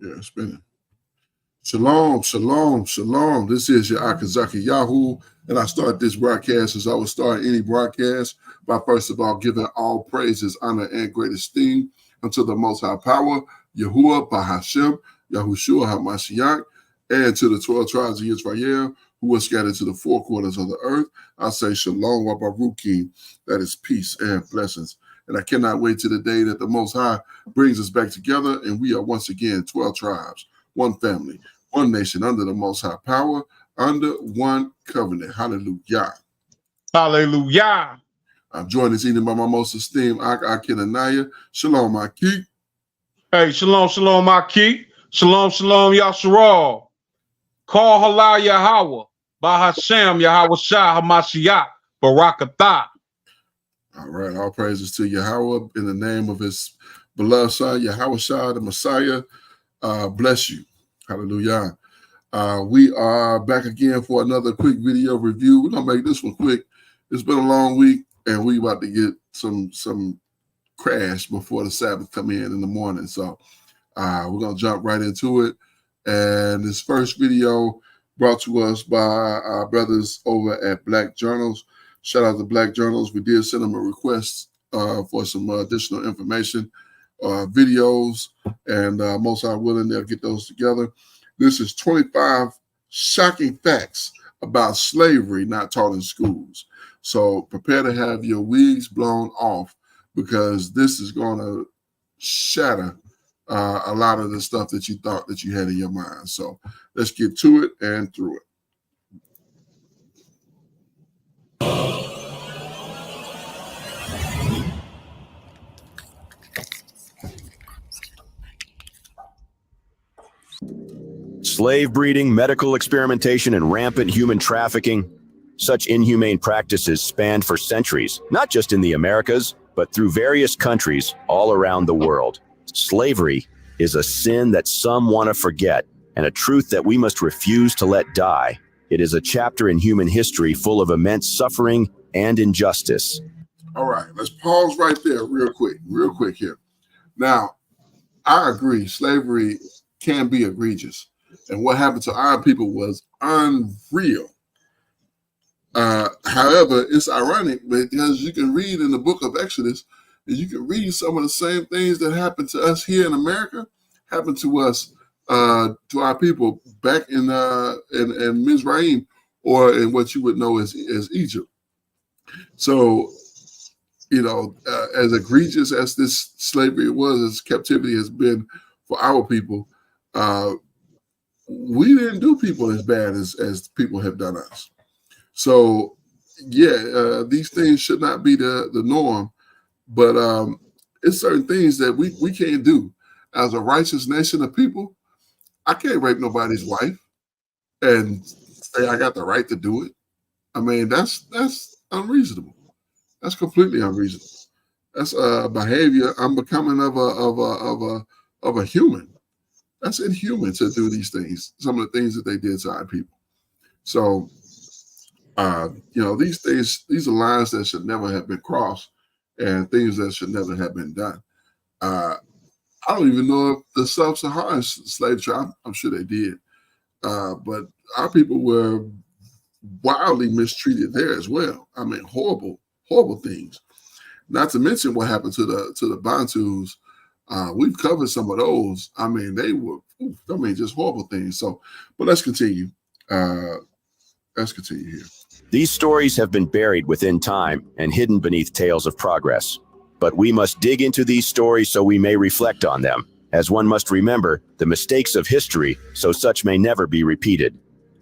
Yeah, spinning. Shalom, shalom, shalom. This is your Akazaki Yahoo, and I start this broadcast as I would start any broadcast by first of all giving all praises, honor, and great esteem unto the Most High Power, Yahuwah, Bahashem, Yahushua HaMashiach, and to the 12 tribes of Israel who were scattered to the four corners of the earth. I say shalom wa baruki, that is peace and blessings. And I cannot wait to the day that the Most High brings us back together, and we are once again 12 tribes, one family, one nation under the Most High Power, under one covenant. Hallelujah. Hallelujah. I'm joined this evening by my most esteemed Akinanaya. Shalom, Aki. Hey, shalom, shalom, Aki. Shalom, shalom, Yasharal. Call halal Yahweh. Bahashem, Yahweh Shah, Hamashiach, Barakatah. All right, all praises to Yahweh in the name of his beloved son, Yahweh Shah, the Messiah. Bless you. Hallelujah. We are back again for another quick video review. We're going to make this one quick. It's been a long week, and we about to get some crash before the Sabbath come in the morning. So we're going to jump right into it. And this first video brought to us by our brothers over at Black Journals. Shout out to Black Journals. We did send them a request for some additional information, videos, and most are willing they'll get those together. This is 25 shocking facts about slavery not taught in schools. So prepare to have your wigs blown off, because this is going to shatter a lot of the stuff that you thought that you had in your mind. So let's get to it and through it. Slave breeding, medical experimentation, and rampant human trafficking. Such inhumane practices spanned for centuries, not just in the Americas, but through various countries all around the world. Slavery is a sin that some want to forget, and a truth that we must refuse to let die. It is a chapter in human history full of immense suffering and injustice. All right, let's pause right there real quick here. Now, I agree, slavery can be egregious. And what happened to our people was unreal. However, it's ironic because you can read in the book of Exodus, and you can read some of the same things that happened to us here in America, happened to us, to our people back in Mizraim, or in what you would know as Egypt. So, you know, as egregious as this slavery was, as captivity has been for our people, we didn't do people as bad as people have done us. So, yeah, these things should not be the norm, but it's certain things that we can't do. As a righteous nation of people, I can't rape nobody's wife and say I got the right to do it. I mean, that's unreasonable. That's completely unreasonable. That's a behavior I'm becoming of a human. That's inhuman to do these things, some of the things that they did to our people. So, you know, these are lines that should never have been crossed, and things that should never have been done. I don't even know if the sub-Saharan slave trade, I'm sure they did, but our people were wildly mistreated there as well. I mean, horrible things. Not to mention what happened to the Bantus. We've covered some of those. I mean, they were, just horrible things. So, but let's continue. Let's continue here. These stories have been buried within time and hidden beneath tales of progress. But we must dig into these stories so we may reflect on them, as one must remember the mistakes of history so such may never be repeated.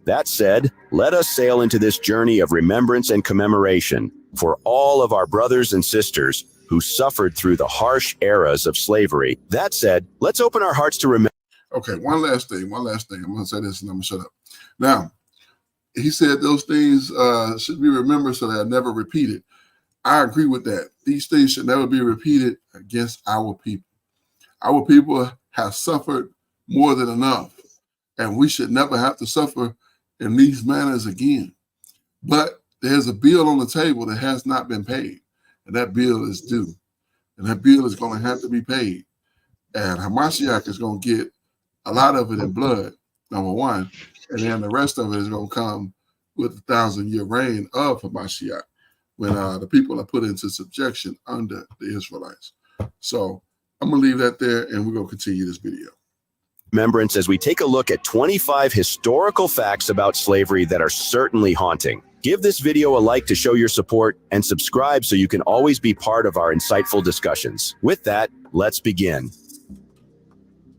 That said, let us sail into this journey of remembrance and commemoration for all of our brothers and sisters who suffered through the harsh eras of slavery. That said, let's open our hearts to remember. Okay, one last thing. I'm going to say this and I'm going to shut up. Now, he said those things should be remembered so they're never repeated. I agree with that. These things should never be repeated against our people. Our people have suffered more than enough, and we should never have to suffer in these manners again. But there's a bill on the table that has not been paid, and that bill is due, and that bill is going to have to be paid. And Hamashiach is going to get a lot of it in blood, number one, and then the rest of it is going to come with the 1,000-year reign of Hamashiach, when the people are put into subjection under the Israelites. So I'm going to leave that there, and we're going to continue this video. Remembrance as we take a look at 25 historical facts about slavery that are certainly haunting. Give this video a like to show your support, and subscribe so you can always be part of our insightful discussions. With that, let's begin.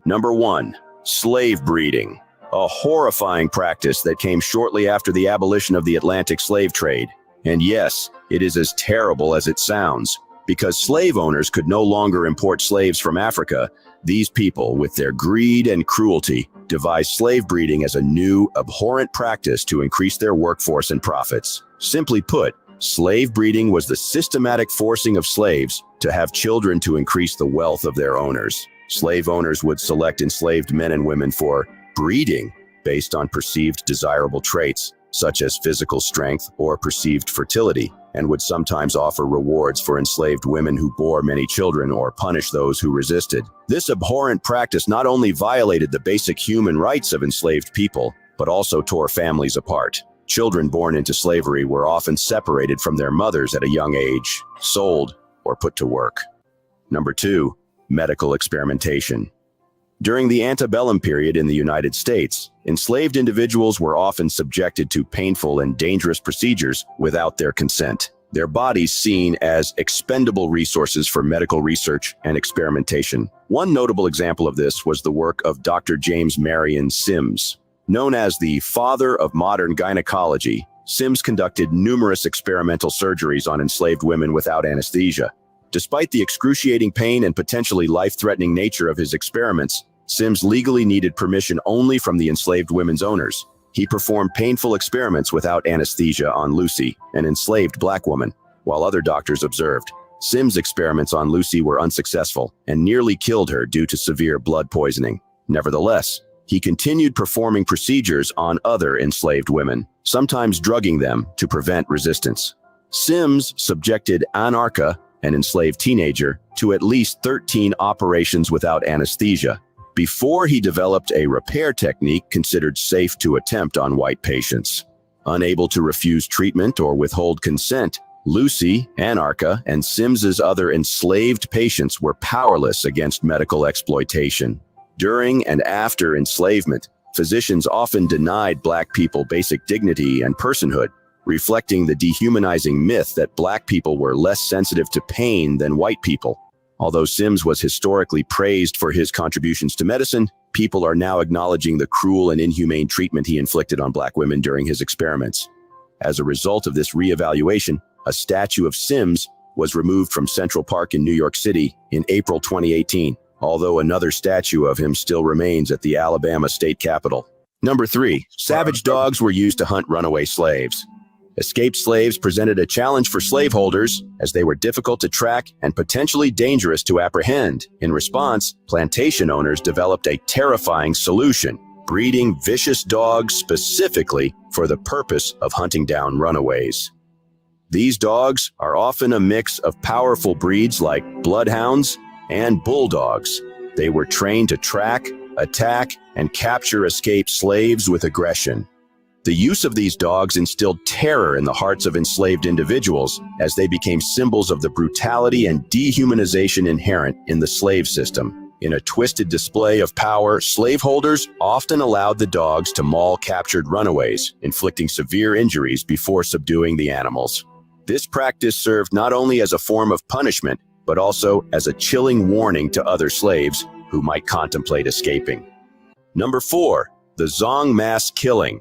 Number 1. Slave breeding. A horrifying practice that came shortly after the abolition of the Atlantic slave trade. And yes, it is as terrible as it sounds. Because slave owners could no longer import slaves from Africa, these people, with their greed and cruelty, devised slave breeding as a new, abhorrent practice to increase their workforce and profits. Simply put, slave breeding was the systematic forcing of slaves to have children to increase the wealth of their owners. Slave owners would select enslaved men and women for breeding based on perceived desirable traits, such as physical strength or perceived fertility, and would sometimes offer rewards for enslaved women who bore many children or punish those who resisted. This abhorrent practice not only violated the basic human rights of enslaved people, but also tore families apart. Children born into slavery were often separated from their mothers at a young age, sold, or put to work. Number 2. Medical experimentation. During the antebellum period in the United States, enslaved individuals were often subjected to painful and dangerous procedures without their consent, their bodies seen as expendable resources for medical research and experimentation. One notable example of this was the work of Dr. James Marion Sims. Known as the father of modern gynecology, Sims conducted numerous experimental surgeries on enslaved women without anesthesia. Despite the excruciating pain and potentially life-threatening nature of his experiments, Sims legally needed permission only from the enslaved women's owners. He performed painful experiments without anesthesia on Lucy, an enslaved black woman, while other doctors observed. Sims' experiments on Lucy were unsuccessful and nearly killed her due to severe blood poisoning. Nevertheless, he continued performing procedures on other enslaved women, sometimes drugging them to prevent resistance. Sims subjected Anarcha, an enslaved teenager, to at least 13 operations without anesthesia, before he developed a repair technique considered safe to attempt on white patients. Unable to refuse treatment or withhold consent, Lucy, Anarcha, and Sims's other enslaved patients were powerless against medical exploitation. During and after enslavement, physicians often denied black people basic dignity and personhood, reflecting the dehumanizing myth that black people were less sensitive to pain than white people. Although Sims was historically praised for his contributions to medicine, people are now acknowledging the cruel and inhumane treatment he inflicted on black women during his experiments. As a result of this reevaluation, a statue of Sims was removed from Central Park in New York City in April 2018, although another statue of him still remains at the Alabama state capitol. Number 3. Savage dogs were used to hunt runaway slaves. Escaped slaves presented a challenge for slaveholders, as they were difficult to track and potentially dangerous to apprehend. In response, plantation owners developed a terrifying solution, breeding vicious dogs specifically for the purpose of hunting down runaways. These dogs are often a mix of powerful breeds like bloodhounds and bulldogs. They were trained to track, attack, and capture escaped slaves with aggression. The use of these dogs instilled terror in the hearts of enslaved individuals as they became symbols of the brutality and dehumanization inherent in the slave system. In a twisted display of power, slaveholders often allowed the dogs to maul captured runaways, inflicting severe injuries before subduing the animals. This practice served not only as a form of punishment, but also as a chilling warning to other slaves who might contemplate escaping. Number 4. The Zong mass killing.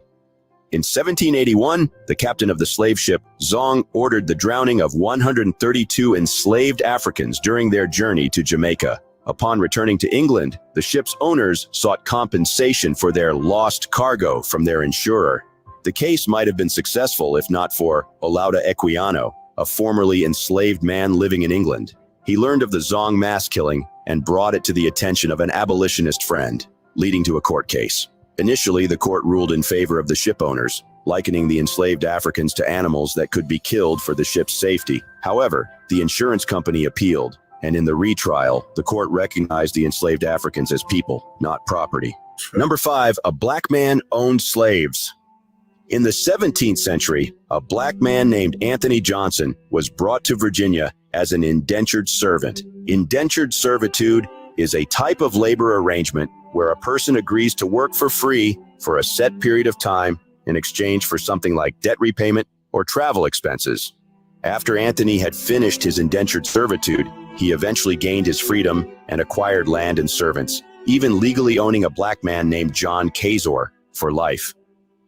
In 1781, the captain of the slave ship Zong ordered the drowning of 132 enslaved Africans during their journey to Jamaica. Upon returning to England, the ship's owners sought compensation for their lost cargo from their insurer. The case might have been successful if not for Olaudah Equiano, a formerly enslaved man living in England. He learned of the Zong mass killing and brought it to the attention of an abolitionist friend, leading to a court case. Initially, the court ruled in favor of the ship owners, likening the enslaved Africans to animals that could be killed for the ship's safety. However, the insurance company appealed, and in the retrial, the court recognized the enslaved Africans as people, not property. Number 5, a black man owned slaves. In the 17th century, a black man named Anthony Johnson was brought to Virginia as an indentured servant. Indentured servitude is a type of labor arrangement where a person agrees to work for free for a set period of time in exchange for something like debt repayment or travel expenses. After Anthony had finished his indentured servitude, he eventually gained his freedom and acquired land and servants, even legally owning a black man named John Kazor for life.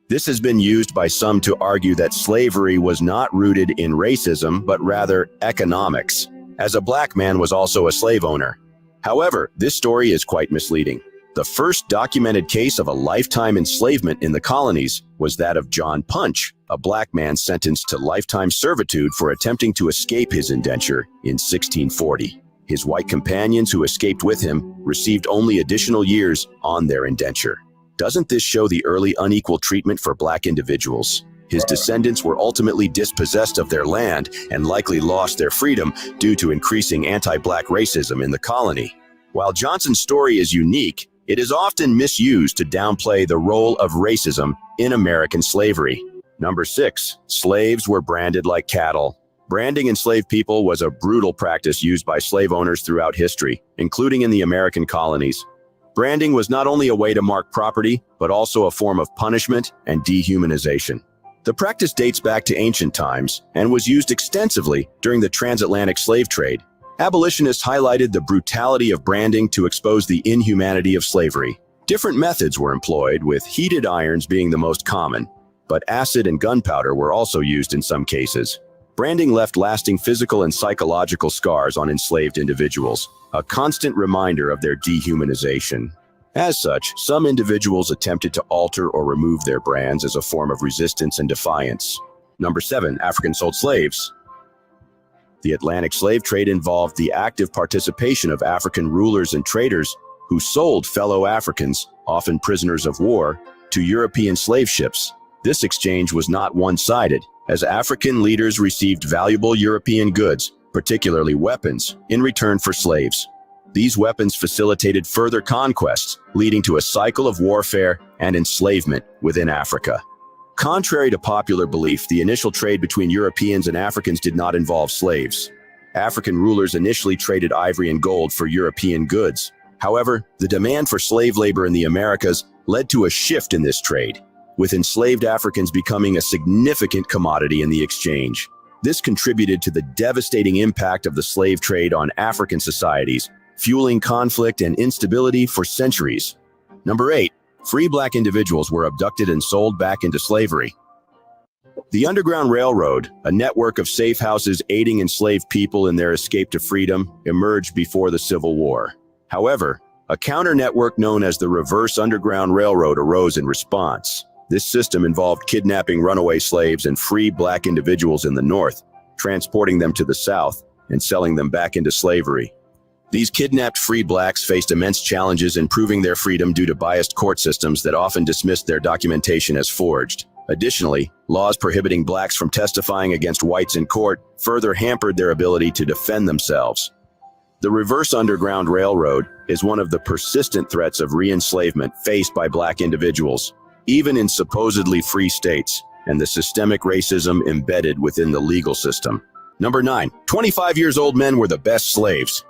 This has been used by some to argue that slavery was not rooted in racism, but rather economics, as a black man was also a slave owner. However, this story is quite misleading. The first documented case of a lifetime enslavement in the colonies was that of John Punch, a black man sentenced to lifetime servitude for attempting to escape his indenture in 1640. His white companions who escaped with him received only additional years on their indenture. Doesn't this show the early unequal treatment for black individuals? His descendants were ultimately dispossessed of their land and likely lost their freedom due to increasing anti-black racism in the colony. While Johnson's story is unique, it is often misused to downplay the role of racism in American slavery. Number 6, slaves were branded like cattle. Branding enslaved people was a brutal practice used by slave owners throughout history, including in the American colonies. Branding was not only a way to mark property, but also a form of punishment and dehumanization. The practice dates back to ancient times and was used extensively during the transatlantic slave trade. Abolitionists highlighted the brutality of branding to expose the inhumanity of slavery. Different methods were employed, with heated irons being the most common, but acid and gunpowder were also used in some cases. Branding left lasting physical and psychological scars on enslaved individuals, a constant reminder of their dehumanization. As such, some individuals attempted to alter or remove their brands as a form of resistance and defiance. Number 7, African sold slaves. The Atlantic slave trade involved the active participation of African rulers and traders who sold fellow Africans, often prisoners of war, to European slave ships. This exchange was not one-sided, as African leaders received valuable European goods, particularly weapons, in return for slaves. These weapons facilitated further conquests, leading to a cycle of warfare and enslavement within Africa. Contrary to popular belief, the initial trade between Europeans and Africans did not involve slaves. African rulers initially traded ivory and gold for European goods. However, the demand for slave labor in the Americas led to a shift in this trade, with enslaved Africans becoming a significant commodity in the exchange. This contributed to the devastating impact of the slave trade on African societies, fueling conflict and instability for centuries. Number 8, free black individuals were abducted and sold back into slavery. The Underground Railroad, a network of safe houses aiding enslaved people in their escape to freedom, emerged before the Civil War. However, a counter-network known as the Reverse Underground Railroad arose in response. This system involved kidnapping runaway slaves and free black individuals in the North, transporting them to the South, and selling them back into slavery. These kidnapped free blacks faced immense challenges in proving their freedom due to biased court systems that often dismissed their documentation as forged. Additionally, laws prohibiting blacks from testifying against whites in court further hampered their ability to defend themselves. The Reverse Underground Railroad is one of the persistent threats of re-enslavement faced by black individuals, even in supposedly free states, and the systemic racism embedded within the legal system. Number 9, 25-year-old men were the best slaves.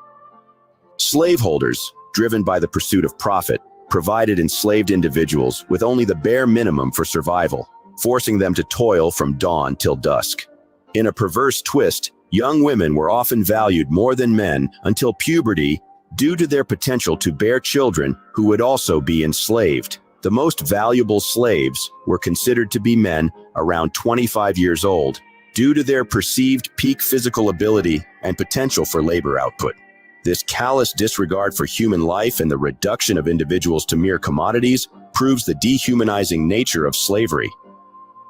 Slaveholders, driven by the pursuit of profit, provided enslaved individuals with only the bare minimum for survival, forcing them to toil from dawn till dusk. In a perverse twist, young women were often valued more than men until puberty due to their potential to bear children who would also be enslaved. The most valuable slaves were considered to be men around 25 years old due to their perceived peak physical ability and potential for labor output. This callous disregard for human life and the reduction of individuals to mere commodities proves the dehumanizing nature of slavery.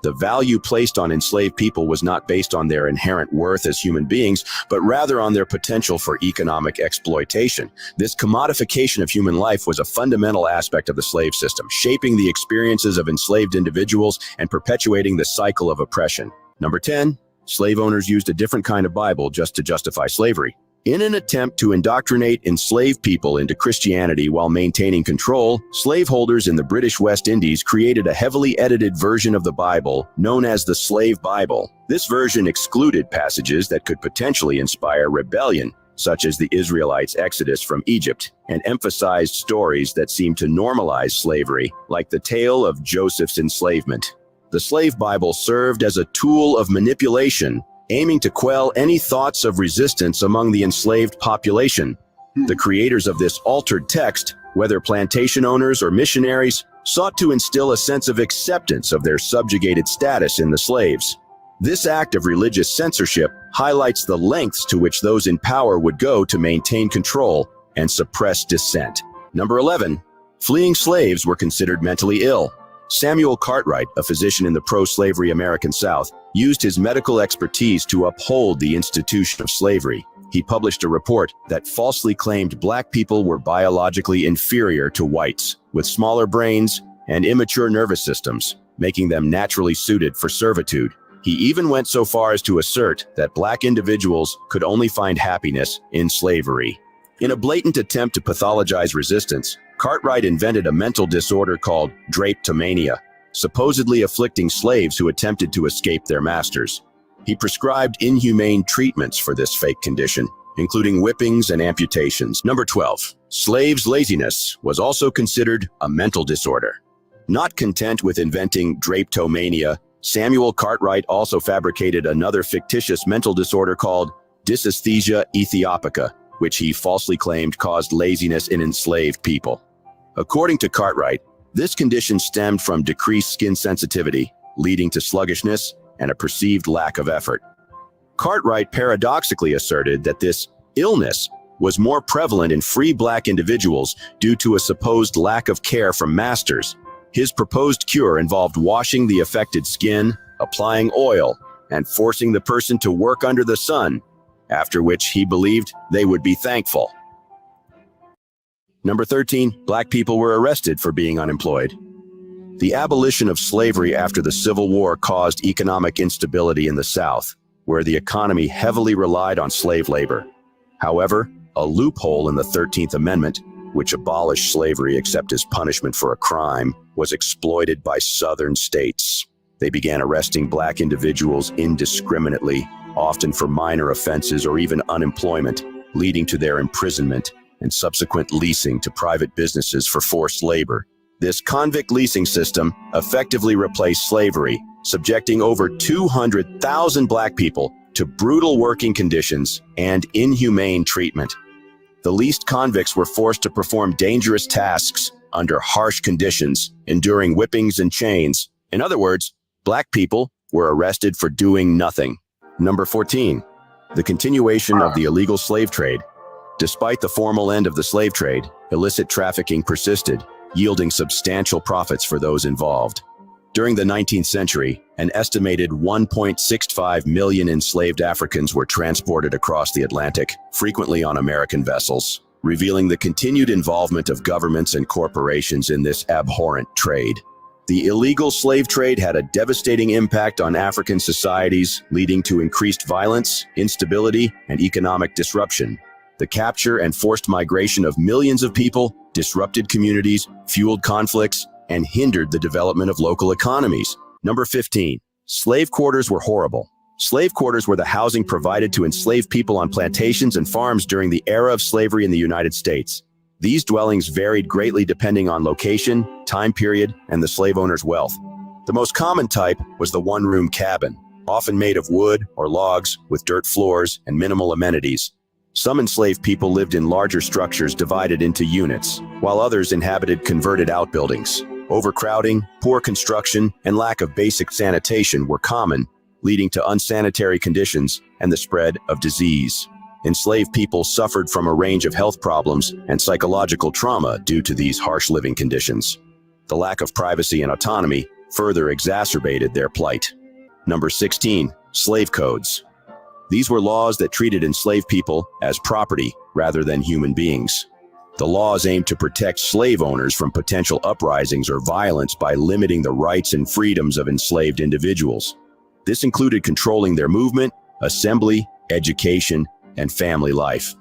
The value placed on enslaved people was not based on their inherent worth as human beings, but rather on their potential for economic exploitation. This commodification of human life was a fundamental aspect of the slave system, shaping the experiences of enslaved individuals and perpetuating the cycle of oppression. Number 10, slave owners used a different kind of Bible just to justify slavery. In an attempt to indoctrinate enslaved people into Christianity while maintaining control, slaveholders in the British West Indies created a heavily edited version of the Bible known as the Slave Bible. This version excluded passages that could potentially inspire rebellion, such as the Israelites' exodus from Egypt, and emphasized stories that seemed to normalize slavery, like the tale of Joseph's enslavement. The Slave Bible served as a tool of manipulation, aiming to quell any thoughts of resistance among the enslaved population. The creators of this altered text, whether plantation owners or missionaries, sought to instill a sense of acceptance of their subjugated status in the slaves. This act of religious censorship highlights the lengths to which those in power would go to maintain control and suppress dissent. Number 11. Fleeing slaves were considered mentally ill. Samuel Cartwright, a physician in the pro-slavery American South, used his medical expertise to uphold the institution of slavery. He published a report that falsely claimed black people were biologically inferior to whites, with smaller brains and immature nervous systems, making them naturally suited for servitude. He even went so far as to assert that black individuals could only find happiness in slavery. In a blatant attempt to pathologize resistance, Cartwright invented a mental disorder called drapetomania, supposedly afflicting slaves who attempted to escape their masters. He prescribed inhumane treatments for this fake condition, including whippings and amputations. Number 12. Slaves' laziness was also considered a mental disorder. Not content with inventing drapetomania, Samuel Cartwright also fabricated another fictitious mental disorder called dysesthesia ethiopica, which he falsely claimed caused laziness in enslaved people. According to Cartwright, this condition stemmed from decreased skin sensitivity, leading to sluggishness and a perceived lack of effort. Cartwright paradoxically asserted that this illness was more prevalent in free black individuals due to a supposed lack of care from masters. His proposed cure involved washing the affected skin, applying oil, and forcing the person to work under the sun, after which he believed they would be thankful. Number 13, black people were arrested for being unemployed. The abolition of slavery after the Civil War caused economic instability in the South, where the economy heavily relied on slave labor. However, a loophole in the 13th Amendment, which abolished slavery except as punishment for a crime, was exploited by Southern states. They began arresting black individuals indiscriminately, often for minor offenses or even unemployment, leading to their imprisonment and subsequent leasing to private businesses for forced labor. This convict leasing system effectively replaced slavery, subjecting over 200,000 black people to brutal working conditions and inhumane treatment. The leased convicts were forced to perform dangerous tasks under harsh conditions, enduring whippings and chains. In other words, black people were arrested for doing nothing. Number 14, the continuation of the illegal slave trade. Despite the formal end of the slave trade, illicit trafficking persisted, yielding substantial profits for those involved. During the 19th century, an estimated 1.65 million enslaved Africans were transported across the Atlantic, frequently on American vessels, revealing the continued involvement of governments and corporations in this abhorrent trade. The illegal slave trade had a devastating impact on African societies, leading to increased violence, instability, and economic disruption. The capture and forced migration of millions of people disrupted communities, fueled conflicts, and hindered the development of local economies. Number 15. Slave quarters were horrible. Slave quarters were the housing provided to enslaved people on plantations and farms during the era of slavery in the United States. These dwellings varied greatly depending on location, time period, and the slave owner's wealth. The most common type was the one-room cabin, often made of wood or logs with dirt floors and minimal amenities. Some enslaved people lived in larger structures divided into units, while others inhabited converted outbuildings. Overcrowding, poor construction, and lack of basic sanitation were common, leading to unsanitary conditions and the spread of disease. Enslaved people suffered from a range of health problems and psychological trauma due to these harsh living conditions. The lack of privacy and autonomy further exacerbated their plight. Number 16. Slave codes. These were laws that treated enslaved people as property rather than human beings. The laws aimed to protect slave owners from potential uprisings or violence by limiting the rights and freedoms of enslaved individuals. This included controlling their movement, assembly, education, and family life.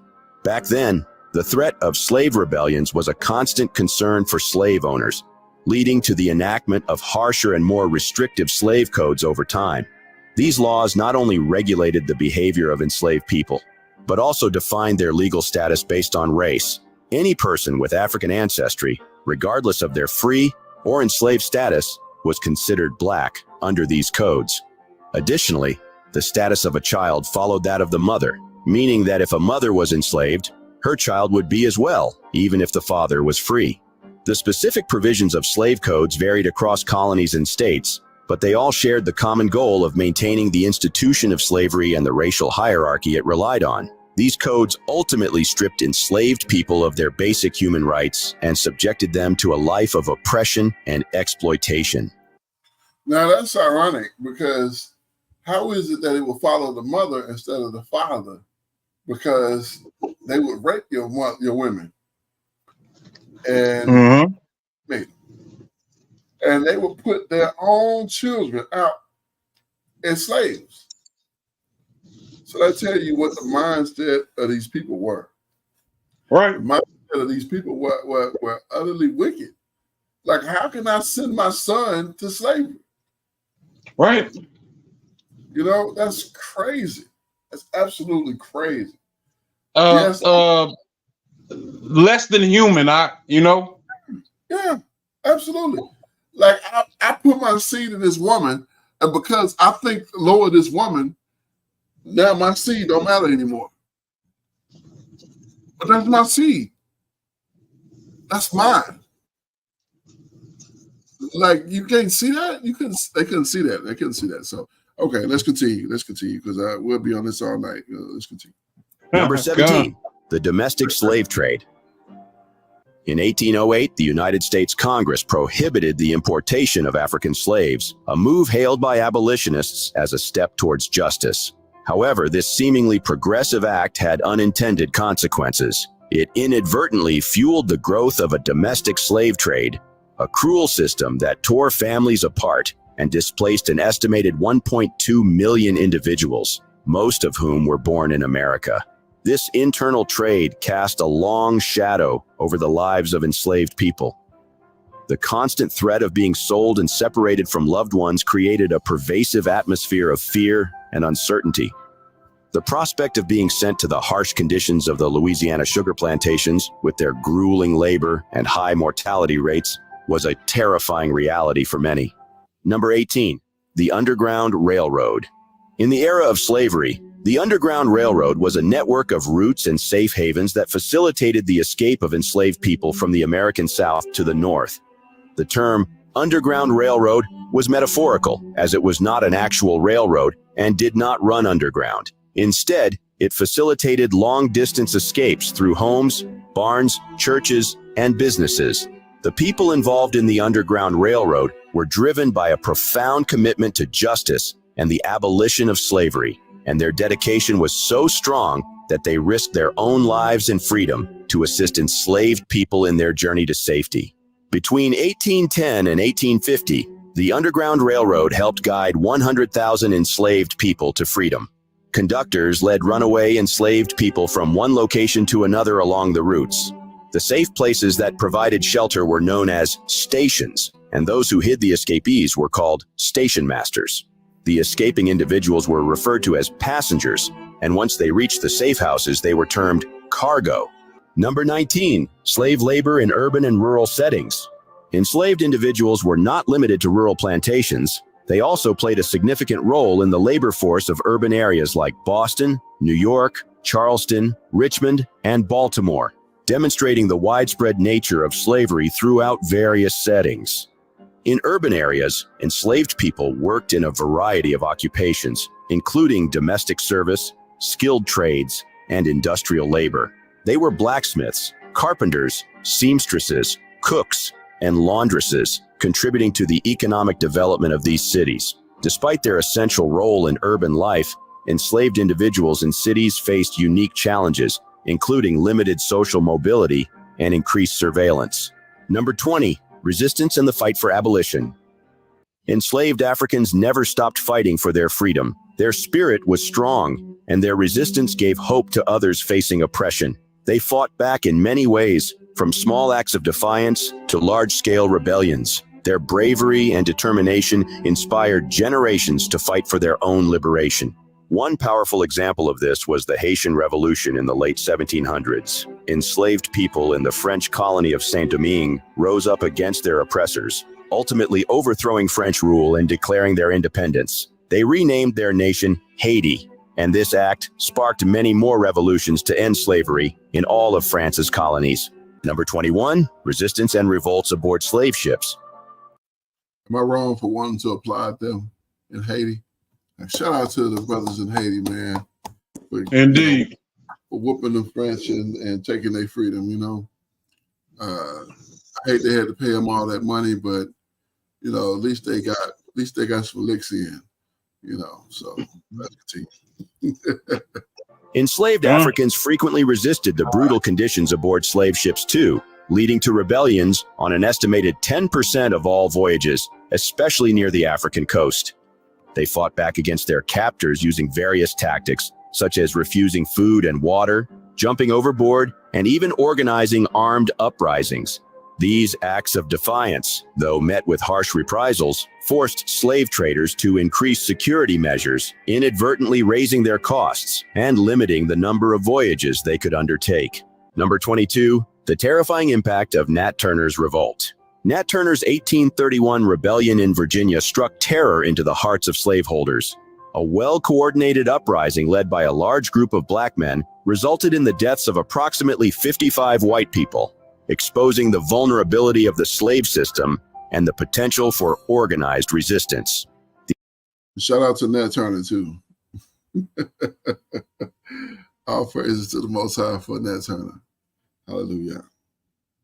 Back then, the threat of slave rebellions was a constant concern for slave owners, leading to the enactment of harsher and more restrictive slave codes over time. These laws not only regulated the behavior of enslaved people, but also defined their legal status based on race. Any person with African ancestry, regardless of their free or enslaved status, was considered black under these codes. Additionally, the status of a child followed that of the mother, meaning that if a mother was enslaved, her child would be as well, even if the father was free. The specific provisions of slave codes varied across colonies and states, but they all shared the common goal of maintaining the institution of slavery and the racial hierarchy it relied on. These codes ultimately stripped enslaved people of their basic human rights and subjected them to a life of oppression and exploitation. Now that's ironic, because how is it that it will follow the mother instead of the father? Because they would rape your women and and they would put their own children out as slaves. So that tell you what the mindset of these people were. Right. The mindset of these people were utterly wicked. Like, how can I send my son to slavery? Right. You know, that's crazy. That's absolutely crazy. Less than human, Yeah, absolutely. Like, I put my seed in this woman, and because I think lower this woman, now my seed don't matter anymore. But that's my seed. That's mine. Like, you can't see that? They couldn't see that. They couldn't see that. So, okay, let's continue. Let's continue, because we'll be on this all night. Let's continue. Number 17, the domestic slave trade. In 1808, the United States Congress prohibited the importation of African slaves, a move hailed by abolitionists as a step towards justice. However, this seemingly progressive act had unintended consequences. It inadvertently fueled the growth of a domestic slave trade, a cruel system that tore families apart and displaced an estimated 1.2 million individuals, most of whom were born in America. This internal trade cast a long shadow over the lives of enslaved people. The constant threat of being sold and separated from loved ones created a pervasive atmosphere of fear and uncertainty. The prospect of being sent to the harsh conditions of the Louisiana sugar plantations, with their grueling labor and high mortality rates, was a terrifying reality for many. Number 18, the Underground Railroad. In the era of slavery, the Underground Railroad was a network of routes and safe havens that facilitated the escape of enslaved people from the American South to the North. The term Underground Railroad was metaphorical, as it was not an actual railroad and did not run underground. Instead, it facilitated long-distance escapes through homes, barns, churches, and businesses. The people involved in the Underground Railroad were driven by a profound commitment to justice and the abolition of slavery, and their dedication was so strong that they risked their own lives and freedom to assist enslaved people in their journey to safety. Between 1810 and 1850, the Underground Railroad helped guide 100,000 enslaved people to freedom. Conductors led runaway enslaved people from one location to another along the routes. The safe places that provided shelter were known as stations, and those who hid the escapees were called station masters. The escaping individuals were referred to as passengers, and once they reached the safe houses, they were termed cargo. Number 19, slave labor in urban and rural settings. Enslaved individuals were not limited to rural plantations. They also played a significant role in the labor force of urban areas like Boston, New York, Charleston, Richmond, and Baltimore, demonstrating the widespread nature of slavery throughout various settings. In urban areas, enslaved people worked in a variety of occupations, including domestic service, skilled trades, and industrial labor. They were blacksmiths, carpenters, seamstresses, cooks, and laundresses, contributing to the economic development of these cities. Despite their essential role in urban life, enslaved individuals in cities faced unique challenges, including limited social mobility and increased surveillance. Number 20, resistance and the fight for abolition. Enslaved Africans never stopped fighting for their freedom. Their spirit was strong, and their resistance gave hope to others facing oppression. They fought back in many ways, from small acts of defiance to large-scale rebellions. Their bravery and determination inspired generations to fight for their own liberation. One powerful example of this was the Haitian Revolution in the late 1700s. Enslaved people in the French colony of Saint-Domingue rose up against their oppressors, ultimately overthrowing French rule and declaring their independence. They renamed their nation Haiti, and this act sparked many more revolutions to end slavery in all of France's colonies. Number 21, resistance and revolts aboard slave ships. Am I wrong for wanting to applaud them in Haiti? And shout out to the brothers in Haiti, man. Indeed. For whooping the French and taking their freedom, you know. I hate they had to pay them all that money, but you know, at least they got some licks in, you know. So let's continue. Enslaved Africans frequently resisted the brutal conditions aboard slave ships too, leading to rebellions on an estimated 10% of all voyages, especially near the African coast. They fought back against their captors using various tactics, such as refusing food and water, jumping overboard, and even organizing armed uprisings. These acts of defiance, though met with harsh reprisals, forced slave traders to increase security measures, inadvertently raising their costs and limiting the number of voyages they could undertake. Number 22, the terrifying impact of Nat Turner's revolt. Nat Turner's 1831 rebellion in Virginia struck terror into the hearts of slaveholders. A well-coordinated uprising led by a large group of black men resulted in the deaths of approximately 55 white people, exposing the vulnerability of the slave system and the potential for organized resistance. Shout out to Nat Turner, too. All praises to the Most High for Nat Turner. Hallelujah.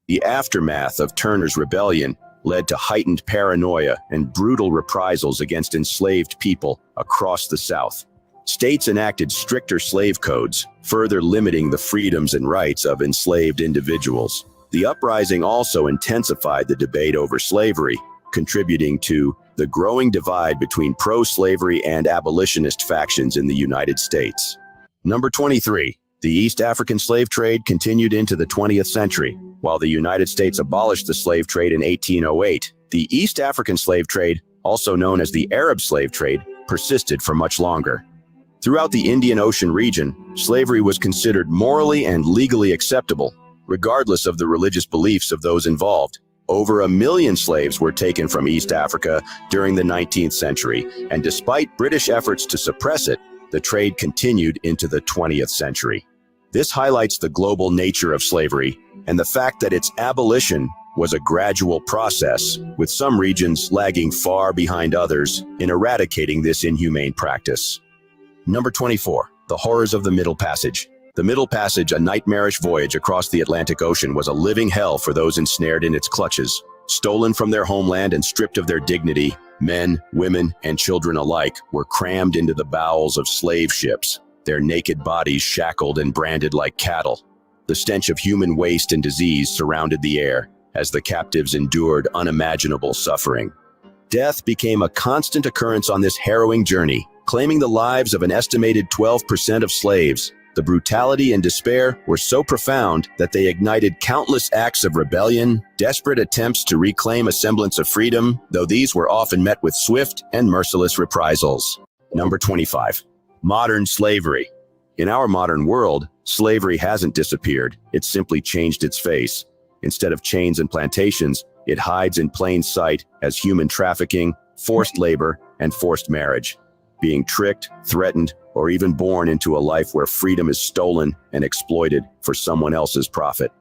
The aftermath of Turner's rebellion led to heightened paranoia and brutal reprisals against enslaved people across the South. States enacted stricter slave codes, further limiting the freedoms and rights of enslaved individuals. The uprising also intensified the debate over slavery, contributing to the growing divide between pro-slavery and abolitionist factions in the United States. Number 23. The East African slave trade continued into the 20th century. While the United States abolished the slave trade in 1808, the East African slave trade, also known as the Arab slave trade, persisted for much longer. Throughout the Indian Ocean region, slavery was considered morally and legally acceptable, regardless of the religious beliefs of those involved. Over 1 million slaves were taken from East Africa during the 19th century, and despite British efforts to suppress it, the trade continued into the 20th century. This highlights the global nature of slavery and the fact that its abolition was a gradual process, with some regions lagging far behind others in eradicating this inhumane practice. Number 24. The horrors of the Middle Passage. The Middle Passage, a nightmarish voyage across the Atlantic Ocean, was a living hell for those ensnared in its clutches. Stolen from their homeland and stripped of their dignity, men, women, and children alike were crammed into the bowels of slave ships, their naked bodies shackled and branded like cattle. The stench of human waste and disease surrounded the air as the captives endured unimaginable suffering. Death became a constant occurrence on this harrowing journey, claiming the lives of an estimated 12% of slaves. The brutality and despair were so profound that they ignited countless acts of rebellion, desperate attempts to reclaim a semblance of freedom, though these were often met with swift and merciless reprisals. Number 25. Modern slavery. In our modern world, slavery hasn't disappeared, it's simply changed its face. Instead of chains and plantations, it hides in plain sight as human trafficking, forced labor, and forced marriage. Being tricked, threatened, or even born into a life where freedom is stolen and exploited for someone else's profit.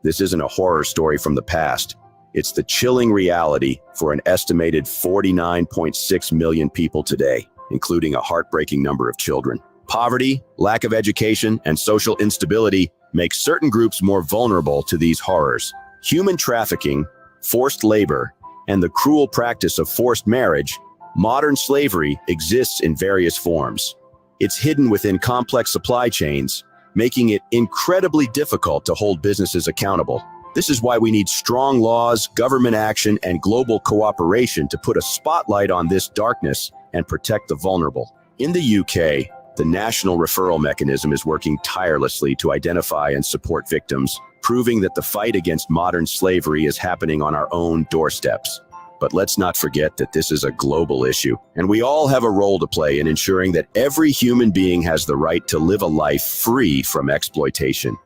This isn't a horror story from the past. It's the chilling reality for an estimated 49.6 million people today, including a heartbreaking number of children. Poverty, lack of education, and social instability make certain groups more vulnerable to these horrors. Human trafficking, forced labor, and the cruel practice of forced marriage, modern slavery exists in various forms. It's hidden within complex supply chains, making it incredibly difficult to hold businesses accountable. This is why we need strong laws, government action, and global cooperation to put a spotlight on this darkness and protect the vulnerable. In the UK, the National Referral Mechanism is working tirelessly to identify and support victims, proving that the fight against modern slavery is happening on our own doorsteps. But let's not forget that this is a global issue, and we all have a role to play in ensuring that every human being has the right to live a life free from exploitation.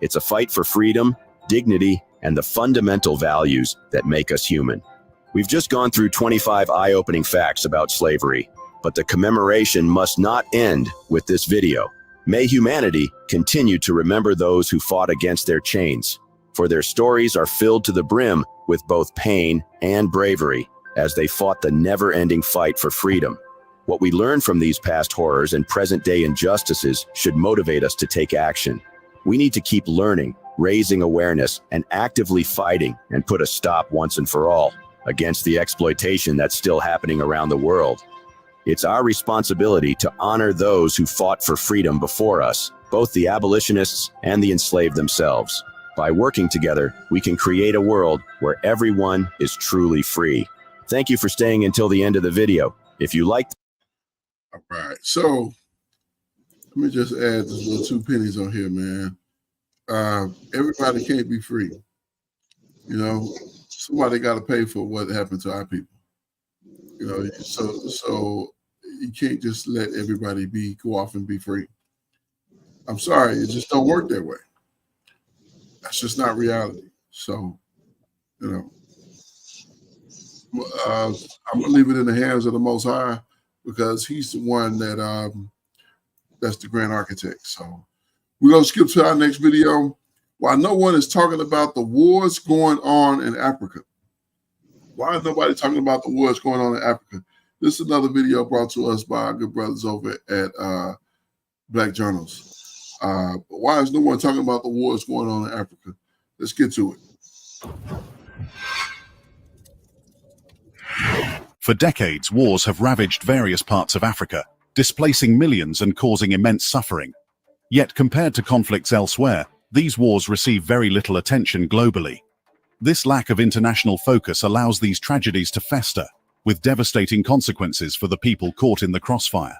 It's a fight for freedom, dignity, and the fundamental values that make us human. We've just gone through 25 eye-opening facts about slavery, but the commemoration must not end with this video. May humanity continue to remember those who fought against their chains, for their stories are filled to the brim with both pain and bravery as they fought the never-ending fight for freedom. What we learn from these past horrors and present-day injustices should motivate us to take action. We need to keep learning, raising awareness, and actively fighting and put a stop once and for all against the exploitation that's still happening around the world. It's our responsibility to honor those who fought for freedom before us, both the abolitionists and the enslaved themselves. By working together, we can create a world where everyone is truly free. Thank you for staying until the end of the video. If you liked... All right, so let me just add this little 2 pennies on here, man. Everybody can't be free. You know, somebody got to pay for what happened to our people. You know, so you can't just let everybody go off and be free. I'm sorry, it just don't work that way. That's just not reality. So, you know, I'm gonna leave it in the hands of the Most High because He's the one that's the grand architect. So we're gonna skip to our next video. While no one is talking about the wars going on in Africa, why is nobody talking about the wars going on in Africa? This is another video brought to us by our good brothers over at Black Journals. But why is no one talking about the wars going on in Africa? Let's get to it. For decades, wars have ravaged various parts of Africa, displacing millions and causing immense suffering. Yet compared to conflicts elsewhere, these wars receive very little attention globally. This lack of international focus allows these tragedies to fester, with devastating consequences for the people caught in the crossfire.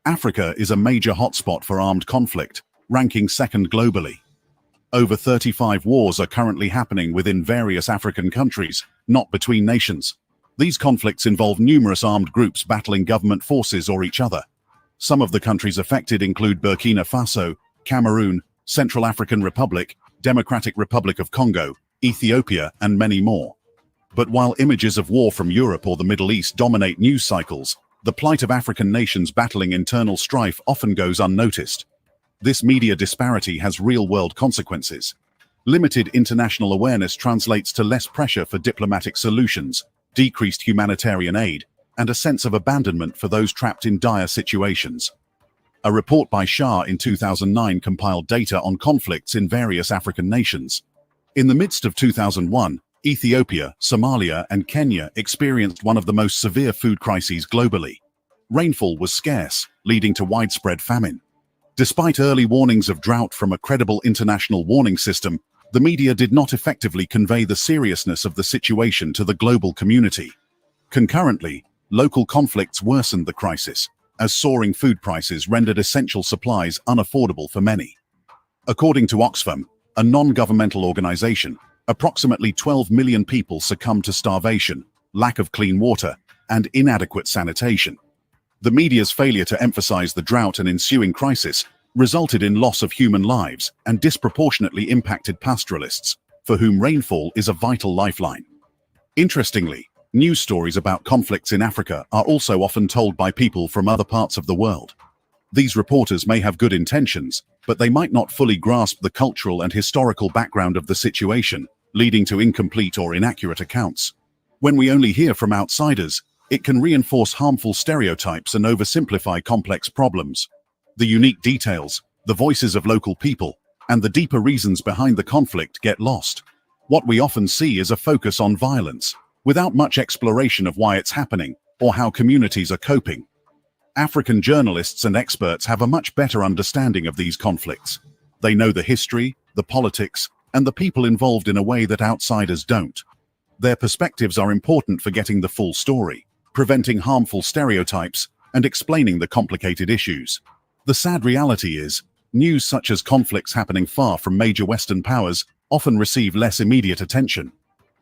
Africa is a major hotspot for armed conflict, ranking second globally. Over 35 wars are currently happening within various African countries, not between nations. These conflicts involve numerous armed groups battling government forces or each other. Some of the countries affected include Burkina Faso, Cameroon, Central African Republic, Democratic Republic of Congo, Ethiopia, and many more. But while images of war from Europe or the Middle East dominate news cycles, the plight of African nations battling internal strife often goes unnoticed. This media disparity has real-world consequences. Limited international awareness translates to less pressure for diplomatic solutions, decreased humanitarian aid, and a sense of abandonment for those trapped in dire situations. A report by Shah in 2009 compiled data on conflicts in various African nations. In the midst of 2001, Ethiopia, Somalia, and Kenya experienced one of the most severe food crises globally. Rainfall was scarce, leading to widespread famine. Despite early warnings of drought from a credible international warning system, the media did not effectively convey the seriousness of the situation to the global community. Concurrently, local conflicts worsened the crisis, as soaring food prices rendered essential supplies unaffordable for many. According to Oxfam, a non-governmental organization, approximately 12 million people succumbed to starvation, lack of clean water, and inadequate sanitation. The media's failure to emphasize the drought and ensuing crisis resulted in loss of human lives and disproportionately impacted pastoralists, for whom rainfall is a vital lifeline. Interestingly, news stories about conflicts in Africa are also often told by people from other parts of the world. These reporters may have good intentions, but they might not fully grasp the cultural and historical background of the situation, leading to incomplete or inaccurate accounts. When we only hear from outsiders, it can reinforce harmful stereotypes and oversimplify complex problems. The unique details, the voices of local people, and the deeper reasons behind the conflict get lost. What we often see is a focus on violence, without much exploration of why it's happening or how communities are coping. African journalists and experts have a much better understanding of these conflicts. They know the history, the politics, and the people involved in a way that outsiders don't. Their perspectives are important for getting the full story, preventing harmful stereotypes, and explaining the complicated issues. The sad reality is, news such as conflicts happening far from major Western powers often receive less immediate attention.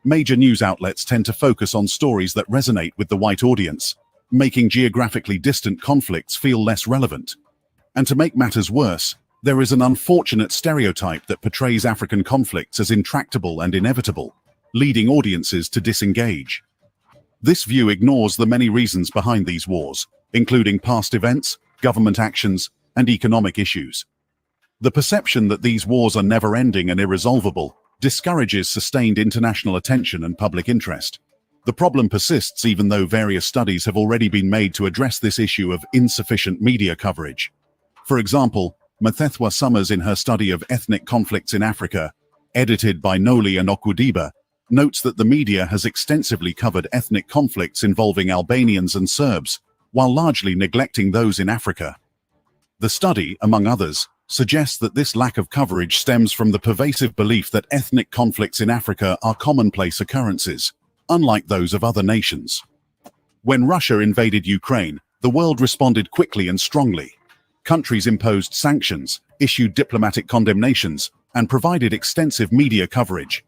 Major news outlets tend to focus on stories that resonate with the white audience, making geographically distant conflicts feel less relevant. And to make matters worse, there is an unfortunate stereotype that portrays African conflicts as intractable and inevitable, leading audiences to disengage. This view ignores the many reasons behind these wars, including past events, government actions, and economic issues. The perception that these wars are never-ending and irresolvable discourages sustained international attention and public interest. The problem persists even though various studies have already been made to address this issue of insufficient media coverage. For example, Mathethwa Summers in her study of ethnic conflicts in Africa, edited by Noli and Okudiba, notes that the media has extensively covered ethnic conflicts involving Albanians and Serbs, while largely neglecting those in Africa. The study, among others, suggests that this lack of coverage stems from the pervasive belief that ethnic conflicts in Africa are commonplace occurrences, unlike those of other nations. When Russia invaded Ukraine, the world responded quickly and strongly. Countries imposed sanctions, issued diplomatic condemnations, and provided extensive media coverage.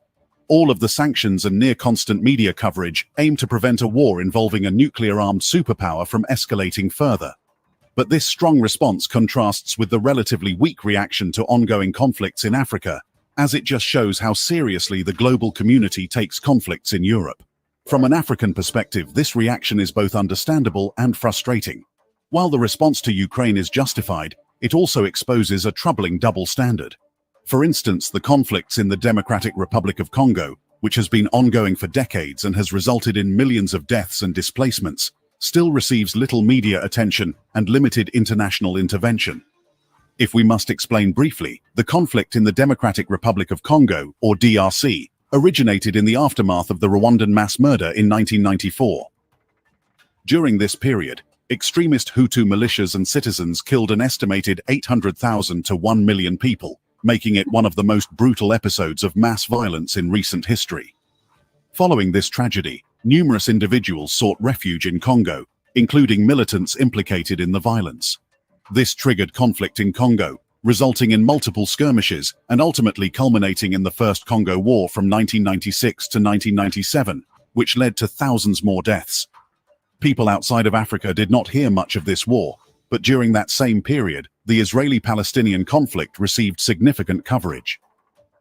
All of the sanctions and near-constant media coverage aim to prevent a war involving a nuclear-armed superpower from escalating further. But this strong response contrasts with the relatively weak reaction to ongoing conflicts in Africa, as it just shows how seriously the global community takes conflicts in Europe. From an African perspective, this reaction is both understandable and frustrating. While the response to Ukraine is justified, it also exposes a troubling double standard. For instance, the conflicts in the Democratic Republic of Congo, which has been ongoing for decades and has resulted in millions of deaths and displacements, still receives little media attention and limited international intervention. If we must explain briefly, the conflict in the Democratic Republic of Congo, or DRC, originated in the aftermath of the Rwandan mass murder in 1994. During this period, extremist Hutu militias and citizens killed an estimated 800,000 to 1 million people, making it one of the most brutal episodes of mass violence in recent history. Following this tragedy, numerous individuals sought refuge in Congo, including militants implicated in the violence. This triggered conflict in Congo, resulting in multiple skirmishes and ultimately culminating in the First Congo War from 1996 to 1997, which led to thousands more deaths. People outside of Africa did not hear much of this war, but during that same period, the Israeli-Palestinian conflict received significant coverage.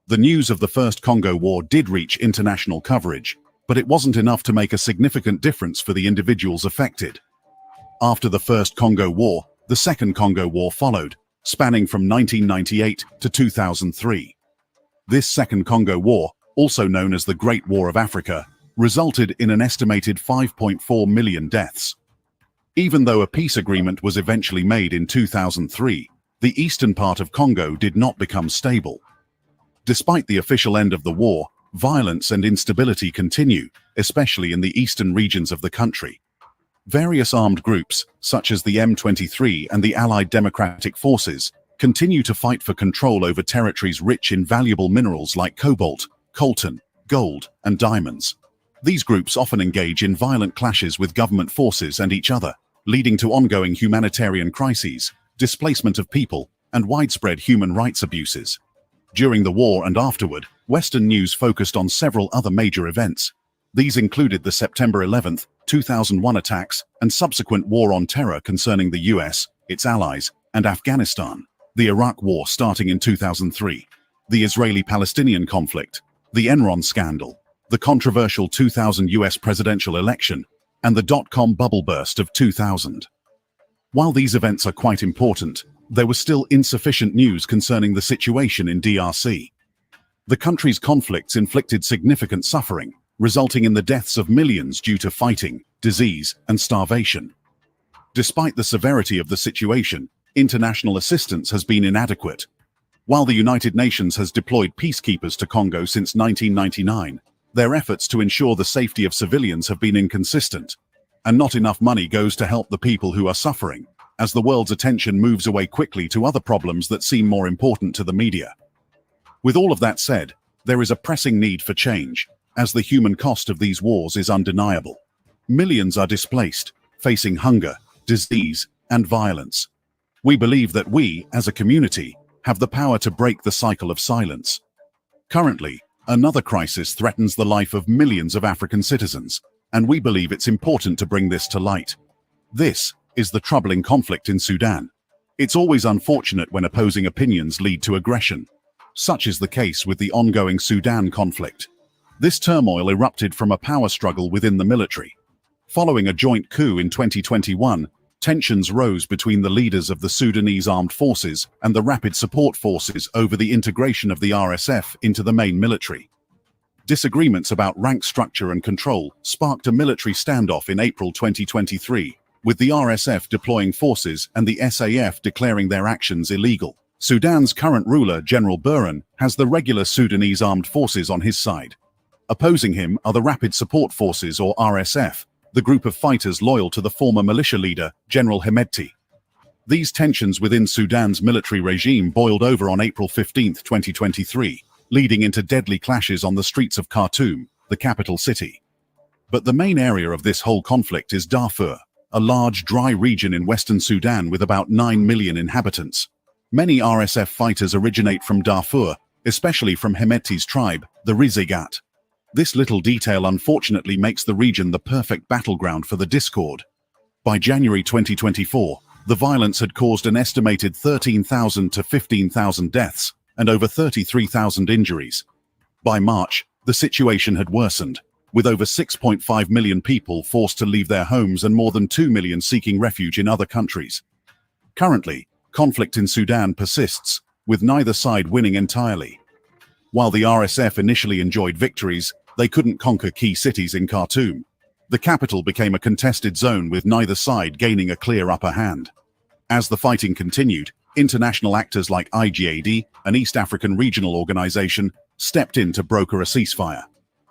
The news of the First Congo War did reach international coverage, but it wasn't enough to make a significant difference for the individuals affected. After the First Congo War, the Second Congo War followed, spanning from 1998 to 2003. This Second Congo War, also known as the Great War of Africa, resulted in an estimated 5.4 million deaths. Even though a peace agreement was eventually made in 2003, the eastern part of Congo did not become stable. Despite the official end of the war, violence and instability continue, especially in the eastern regions of the country. Various armed groups, such as the M23 and the Allied Democratic Forces, continue to fight for control over territories rich in valuable minerals like cobalt, coltan, gold, and diamonds. These groups often engage in violent clashes with government forces and each other, leading to ongoing humanitarian crises, displacement of people, and widespread human rights abuses. During the war and afterward, Western news focused on several other major events. These included the September 11, 2001 attacks and subsequent war on terror concerning the US, its allies, and Afghanistan, the Iraq War starting in 2003, the Israeli-Palestinian conflict, the Enron scandal, the controversial 2000 US presidential election, and the dot-com bubble burst of 2000. While these events are quite important, there was still insufficient news concerning the situation in DRC. The country's conflicts inflicted significant suffering, resulting in the deaths of millions due to fighting, disease, and starvation. Despite the severity of the situation, international assistance has been inadequate. While the United Nations has deployed peacekeepers to Congo since 1999, their efforts to ensure the safety of civilians have been inconsistent, and not enough money goes to help the people who are suffering, as the world's attention moves away quickly to other problems that seem more important to the media. With all of that said, there is a pressing need for change, as the human cost of these wars is undeniable. Millions are displaced, facing hunger, disease, and violence. We believe that we, as a community, have the power to break the cycle of silence. Currently, another crisis threatens the life of millions of African citizens, and we believe it's important to bring this to light. This is the troubling conflict in Sudan. It's always unfortunate when opposing opinions lead to aggression. Such is the case with the ongoing Sudan conflict. This turmoil erupted from a power struggle within the military. Following a joint coup in 2021, tensions rose between the leaders of the Sudanese armed forces and the Rapid Support Forces over the integration of the RSF into the main military. Disagreements about rank structure and control sparked a military standoff in April 2023, with the RSF deploying forces and the SAF declaring their actions illegal. Sudan's current ruler, General Burhan, has the regular Sudanese armed forces on his side. Opposing him are the Rapid Support Forces, or RSF, the group of fighters loyal to the former militia leader, General Hemedti. These tensions within Sudan's military regime boiled over on April 15, 2023, leading into deadly clashes on the streets of Khartoum, the capital city. But the main area of this whole conflict is Darfur, a large, dry region in western Sudan with about 9 million inhabitants. Many RSF fighters originate from Darfur, especially from Hemedti's tribe, the Rizegat. This little detail unfortunately makes the region the perfect battleground for the discord. By January 2024, the violence had caused an estimated 13,000 to 15,000 deaths and over 33,000 injuries. By March, the situation had worsened, with over 6.5 million people forced to leave their homes and more than 2 million seeking refuge in other countries. Currently, conflict in Sudan persists, with neither side winning entirely. While the RSF initially enjoyed victories, they couldn't conquer key cities in Khartoum. The capital became a contested zone with neither side gaining a clear upper hand. As the fighting continued, international actors like IGAD, an East African regional organization, stepped in to broker a ceasefire.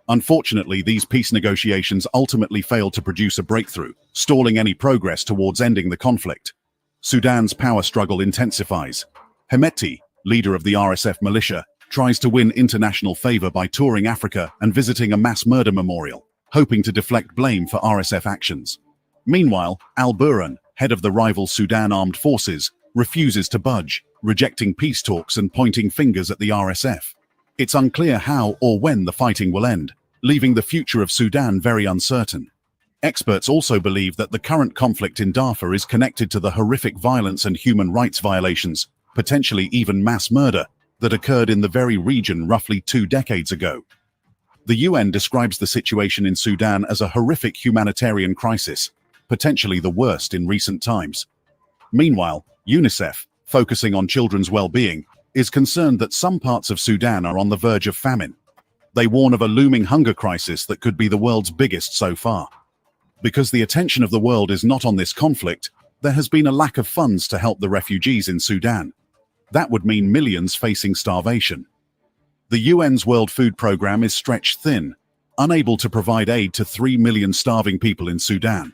Unfortunately, these peace negotiations ultimately failed to produce a breakthrough, stalling any progress towards ending the conflict. Sudan's power struggle intensifies. Hemedti, leader of the RSF militia, tries to win international favor by touring Africa and visiting a mass murder memorial, hoping to deflect blame for RSF actions. Meanwhile, Al-Burhan, head of the rival Sudan armed forces, refuses to budge, rejecting peace talks and pointing fingers at the RSF. It's unclear how or when the fighting will end, leaving the future of Sudan very uncertain. Experts also believe that the current conflict in Darfur is connected to the horrific violence and human rights violations, potentially even mass murder, that occurred in the very region roughly 2 decades ago. The UN describes the situation in Sudan as a horrific humanitarian crisis, potentially the worst in recent times. Meanwhile, UNICEF, focusing on children's well-being, is concerned that some parts of Sudan are on the verge of famine. They warn of a looming hunger crisis that could be the world's biggest so far. Because the attention of the world is not on this conflict, there has been a lack of funds to help the refugees in Sudan. That would mean millions facing starvation. The UN's World Food Programme is stretched thin, unable to provide aid to 3 million starving people in Sudan.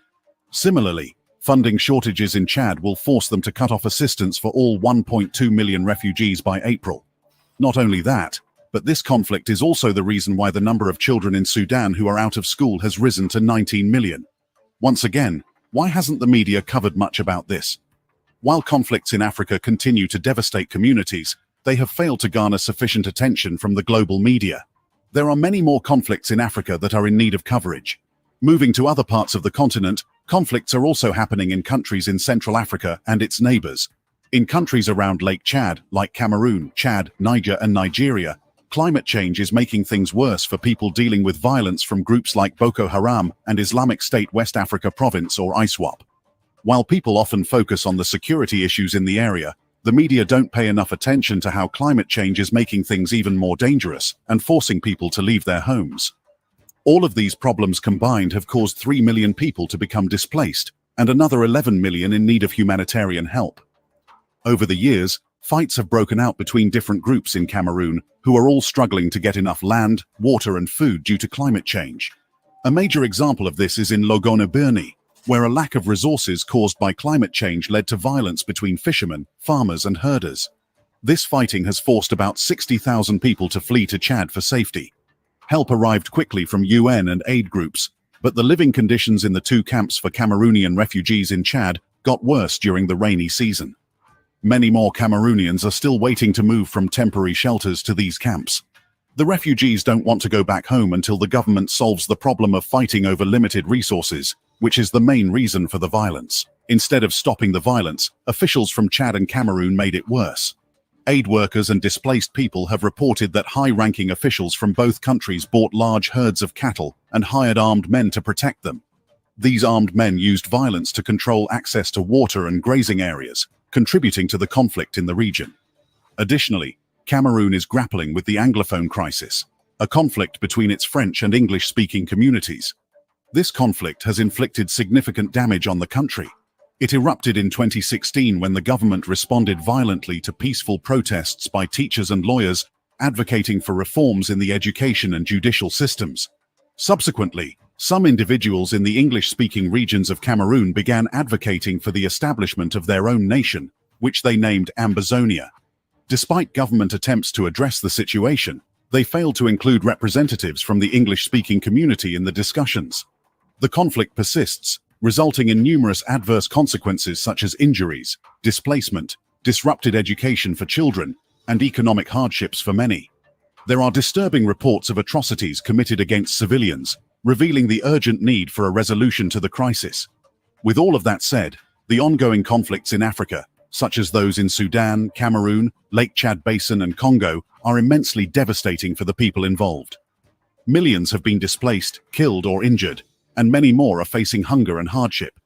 Similarly, funding shortages in Chad will force them to cut off assistance for all 1.2 million refugees by April. Not only that, but this conflict is also the reason why the number of children in Sudan who are out of school has risen to 19 million. Once again, why hasn't the media covered much about this? While conflicts in Africa continue to devastate communities, they have failed to garner sufficient attention from the global media. There are many more conflicts in Africa that are in need of coverage. Moving to other parts of the continent, conflicts are also happening in countries in Central Africa and its neighbors. In countries around Lake Chad, like Cameroon, Chad, Niger, and Nigeria, climate change is making things worse for people dealing with violence from groups like Boko Haram and Islamic State West Africa Province, or ISWAP. While people often focus on the security issues in the area, the media don't pay enough attention to how climate change is making things even more dangerous and forcing people to leave their homes. All of these problems combined have caused 3 million people to become displaced and another 11 million in need of humanitarian help. Over the years, fights have broken out between different groups in Cameroon who are all struggling to get enough land, water, and food due to climate change. A major example of this is in Logone-Birni, where a lack of resources caused by climate change led to violence between fishermen, farmers, and herders. This fighting has forced about 60,000 people to flee to Chad for safety. Help arrived quickly from UN and aid groups, but the living conditions in the 2 camps for Cameroonian refugees in Chad got worse during the rainy season. Many more Cameroonians are still waiting to move from temporary shelters to these camps. The refugees don't want to go back home until the government solves the problem of fighting over limited resources, which is the main reason for the violence. Instead of stopping the violence, officials from Chad and Cameroon made it worse. Aid workers and displaced people have reported that high-ranking officials from both countries bought large herds of cattle and hired armed men to protect them. These armed men used violence to control access to water and grazing areas, contributing to the conflict in the region. Additionally, Cameroon is grappling with the Anglophone crisis, a conflict between its French and English-speaking communities. This conflict has inflicted significant damage on the country. It erupted in 2016 when the government responded violently to peaceful protests by teachers and lawyers advocating for reforms in the education and judicial systems. Subsequently, some individuals in the English-speaking regions of Cameroon began advocating for the establishment of their own nation, which they named Ambazonia. Despite government attempts to address the situation, they failed to include representatives from the English-speaking community in the discussions. The conflict persists, resulting in numerous adverse consequences such as injuries, displacement, disrupted education for children, and economic hardships for many. There are disturbing reports of atrocities committed against civilians, revealing the urgent need for a resolution to the crisis. With all of that said, the ongoing conflicts in Africa, such as those in Sudan, Cameroon, Lake Chad Basin, and Congo, are immensely devastating for the people involved. Millions have been displaced, killed, or injured, and many more are facing hunger and hardship.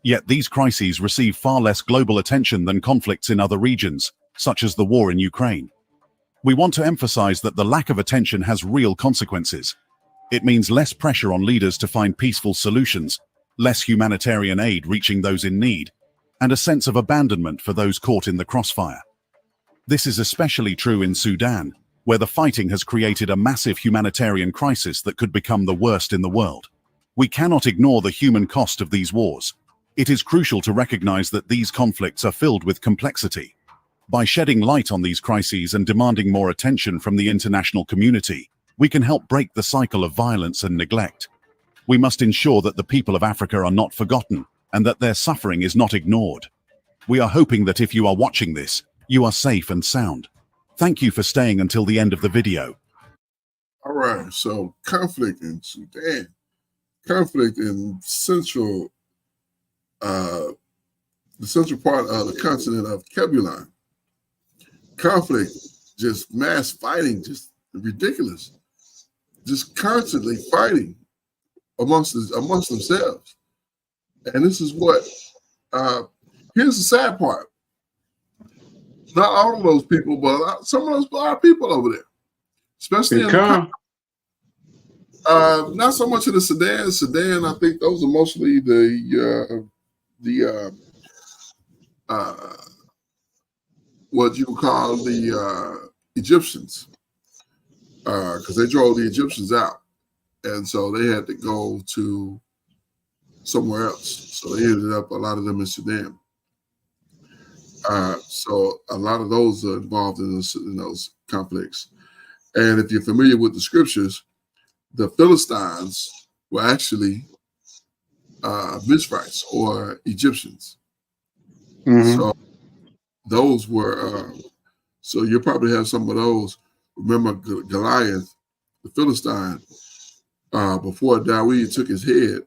Yet these crises receive far less global attention than conflicts in other regions, such as the war in Ukraine. We want to emphasize that the lack of attention has real consequences. It means less pressure on leaders to find peaceful solutions, less humanitarian aid reaching those in need, and a sense of abandonment for those caught in the crossfire. This is especially true in Sudan, where the fighting has created a massive humanitarian crisis that could become the worst in the world. We cannot ignore the human cost of these wars. It is crucial to recognize that these conflicts are filled with complexity. By shedding light on these crises and demanding more attention from the international community, we can help break the cycle of violence and neglect. We must ensure that the people of Africa are not forgotten and that their suffering is not ignored. We are hoping that if you are watching this, you are safe and sound. Thank you for staying until the end of the video. All right, so conflict in Sudan, conflict in the central part of the continent of Kebulon, conflict, just mass fighting, just ridiculous, just constantly fighting amongst themselves. And this is what, here's the sad part. Not all of those people, but a lot of people over there, especially not so much in the Sudan. Sudan, I think those are mostly what you would call the Egyptians, because they drove the Egyptians out, and so they had to go to somewhere else. So they ended up, a lot of them in Sudan. So a lot of those are involved in those conflicts. And if you're familiar with the scriptures, the Philistines were actually Mizrahites or Egyptians. Mm-hmm. So those were, so you'll probably have some of those. Remember Goliath, the Philistine, before Dawid took his head,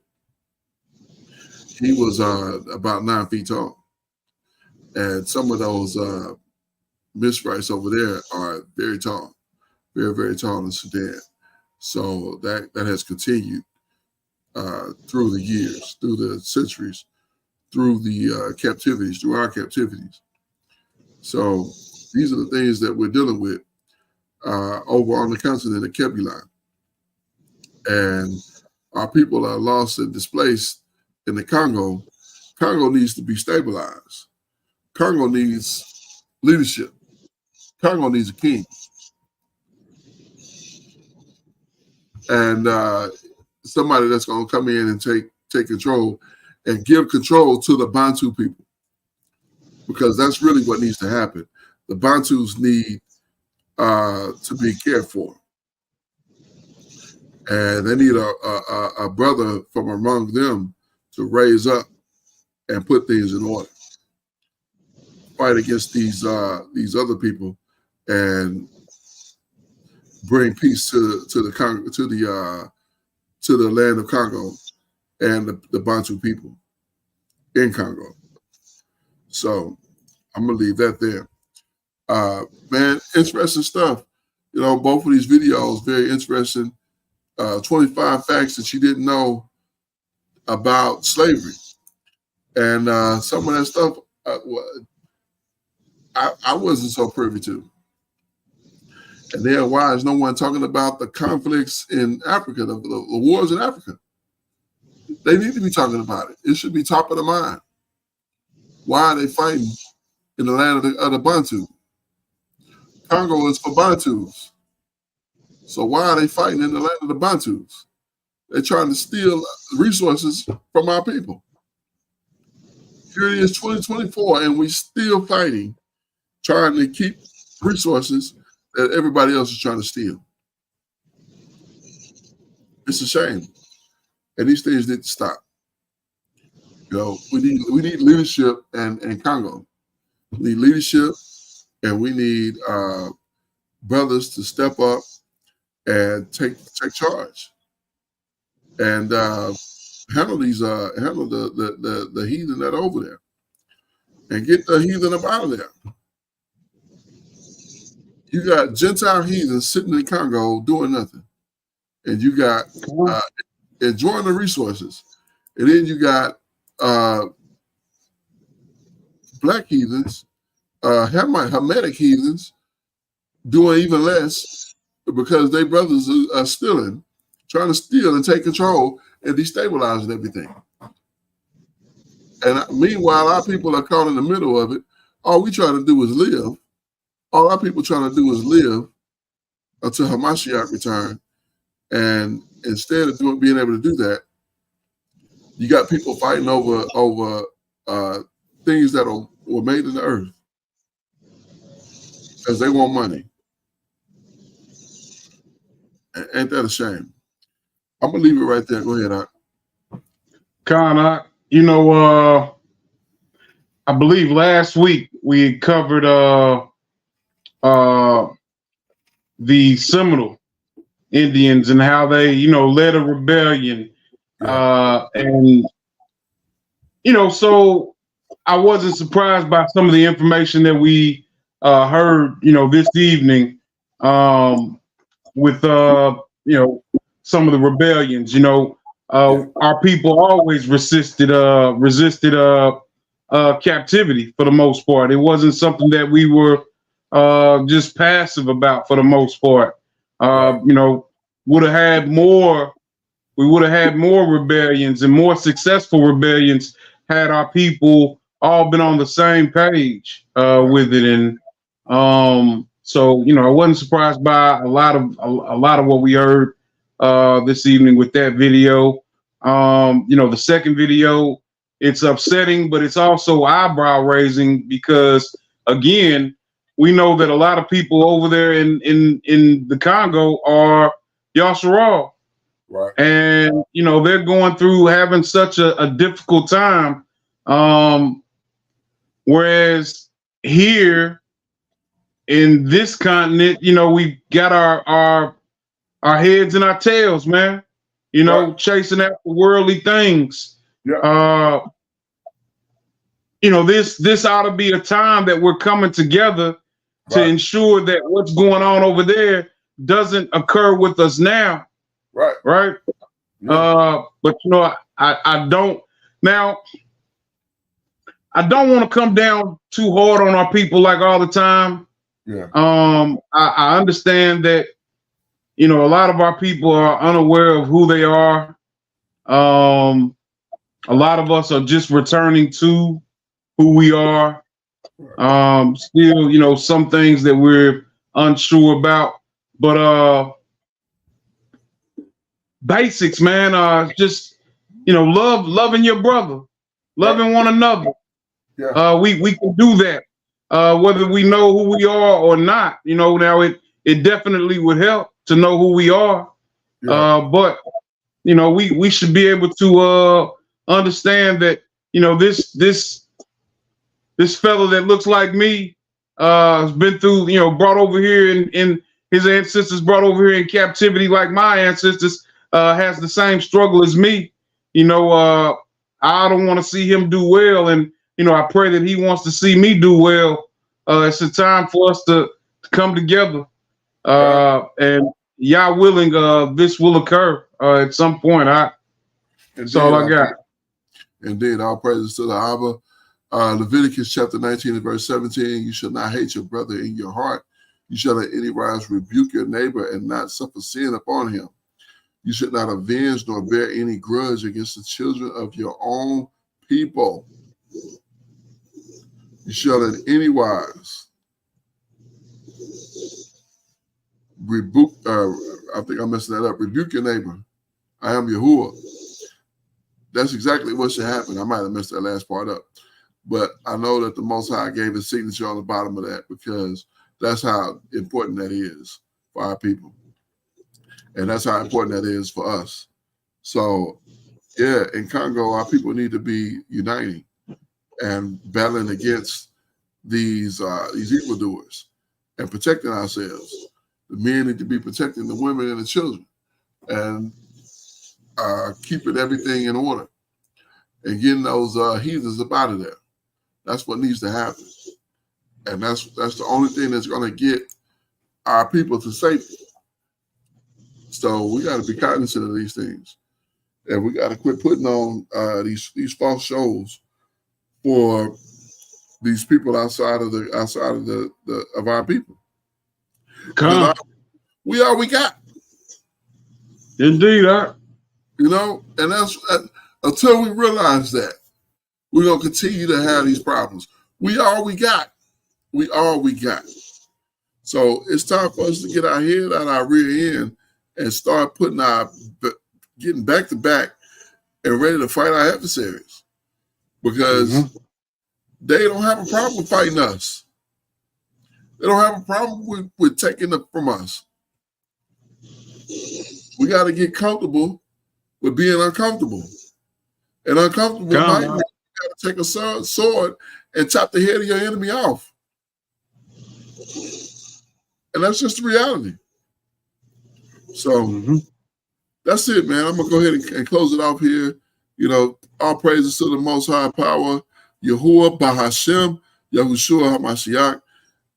he was about 9 feet tall. And some of those Mizrahites over there are very tall, very, very tall in Sudan. So that has continued through the years, through the centuries, through the captivities, through our captivities. So these are the things that we're dealing with over on the continent of Kebulon. And our people are lost and displaced in the Congo. Congo needs to be stabilized. Congo needs leadership. Congo needs a king. And somebody that's going to come in and take control and give control to the Bantu people, because that's really what needs to happen. The Bantus need to be cared for, and they need a brother from among them to raise up and put things in order. Fight against these other people and bring peace to the land of Congo and the Bantu people in Congo. So I'm gonna leave that there. Man, interesting stuff. You know, both of these videos very interesting. 25 facts that you didn't know about slavery, and some of that stuff I wasn't so privy to. And then why is no one talking about the conflicts in Africa, the wars in Africa? They need to be talking about it. It should be top of the mind. Why are they fighting in the land of the Bantu? Congo is for Bantus. So why are they fighting in the land of the Bantus? They're trying to steal resources from our people. Here it is 2024, and we're still fighting, trying to keep resources that everybody else is trying to steal. It's a shame. And these things need to stop. You know, we need leadership in Congo. We need leadership, and we need brothers to step up and take charge and handle the heathen that are over there, and get the heathen up out of there. You got Gentile heathens sitting in Congo doing nothing, and you got enjoying the resources, and then you got black heathens, Hamitic heathens doing even less because their brothers are stealing, trying to steal and take control and destabilizing everything. And meanwhile, our people are caught in the middle of it. All we try to do is live. All our people trying to do is live until Hamashiach return. And instead of being able to do that, you got people fighting over things that were made in the earth because they want money. Ain't that a shame? I'm gonna leave it right there. Go ahead, Art. Con, you know, I believe last week we covered the Seminole Indians and how they, you know, led a rebellion. And, you know, so I wasn't surprised by some of the information that we heard, you know, this evening with, you know, some of the rebellions. You know, our people always resisted captivity for the most part. It wasn't something that we were just passive about for the most part. You know, we would have had more rebellions and more successful rebellions had our people all been on the same page with it. And so, you know, I wasn't surprised by a lot of what we heard this evening with that video. You know, the second video, it's upsetting, but it's also eyebrow raising because, again, we know that a lot of people over there in the Congo are Yasharal. Right. And, you know, they're going through having such a difficult time. Whereas here in this continent, you know, we got our heads and our tails, man, you know, right, chasing after worldly things. Yeah. You know, this ought to be a time that we're coming together to ensure that what's going on over there doesn't occur with us now. Right. Right. Yeah. But you know, I don't want to come down too hard on our people like all the time. Yeah. I understand that, you know, a lot of our people are unaware of who they are. A lot of us are just returning to who we are. Still, you know, some things that we're unsure about, but basics, man, just, you know, loving your brother, loving one another. Yeah. We can do that, whether we know who we are or not. You know, now it definitely would help to know who we are. Yeah. But you know, we should be able to understand that, this fella that looks like me has been through, brought over here in his ancestors brought over here in captivity like my ancestors, has the same struggle as me. I don't want to see him do well, and I pray that he wants to see me do well. It's a time for us to come together, and Yah willing, this will occur at some point. That's all I got. Indeed, all praises to the Abba. Leviticus chapter 19 and verse 17, you shall not hate your brother in your heart. You shall in any wise rebuke your neighbor and not suffer sin upon him. You should not avenge nor bear any grudge against the children of your own people. You shall in any wise rebuke, I think I'm messing that up, rebuke your neighbor. I am Yahuwah. That's exactly what should happen. I might have messed that last part up. But I know that the Most High gave his signature on the bottom of that because that's how important that is for our people. And that's how important that is for us. So, yeah, in Congo, our people need to be uniting and battling against these evildoers and protecting ourselves. The men need to be protecting the women and the children and keeping everything in order and getting those heathens up out of there. That's what needs to happen. And that's the only thing that's going to get our people to safety. So we got to be cognizant of these things. And we got to quit putting on these false shows for these people outside of our people. We all we got. Indeed, and that's until we realize that we're gonna continue to have these problems. We all we got. We all we got. So it's time for us to get our head out our rear end and start getting back to back and ready to fight our adversaries, because they don't have a problem with fighting us. They don't have a problem with taking it from us. We got to get comfortable with being uncomfortable. And uncomfortable might mean you got to take a sword and chop the head of your enemy off. And that's just the reality. So that's it, man. I'm going to go ahead and close it off here. All praises to the Most High Power, Yahuwah Bahashem, Yahushua HaMashiach.